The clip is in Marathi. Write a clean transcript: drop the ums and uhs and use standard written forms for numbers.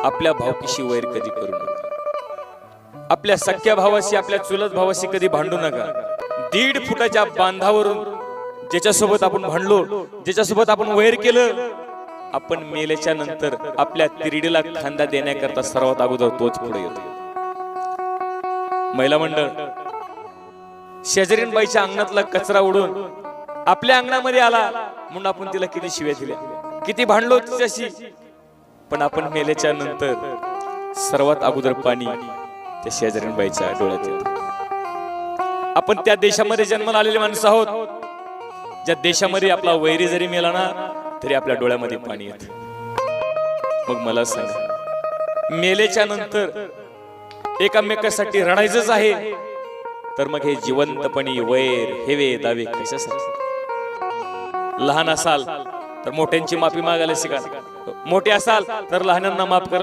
आपल्या भावकीशी वैर कधी करू नका। आपल्या सख्या भावाशी, आपल्या चुलत भावाशी कधी भांडू नका। 1.5 फुटाच्या बांधावरून ज्याच्यासोबत आपण भांडलो, ज्याच्यासोबत आपण वैर केलं, आपण मेल्याच्या नंतर आपल्या तिरडीला खांदा देण्याकरता सर्वात अगोदर तोच पुढे येतो। महिला मंडळ, शेजारीनबाईच्या अंगणातला कचरा उडून आपल्या अंगणामध्ये आला म्हणून आपण तिला किती शिव्या दिल्या, किती भांडलो तिच्याशी, पण आपण मेल्याच्या नंतर सर्वात अगोदर पाणी त्या शेजारीनबाईच्या डोळ्यात येतं। आपण त्या देशामध्ये जन्माला आलेले माणसं आहोत, ज्या देशामध्ये आपला वैरी जरी मेला ना तरी आपल्या डोळ्यामध्ये पाणी येतं। मग मला सांगा, मेल्याच्या नंतर एकामेकासाठी रडायचंच आहे, तर मग हे जिवंतपणी वैर हेवे दावे कशासाठी? लहान असाल तर मोठ्यांची माफी मागायला शिका, मोठे असाल तर लहानांना माफ करा।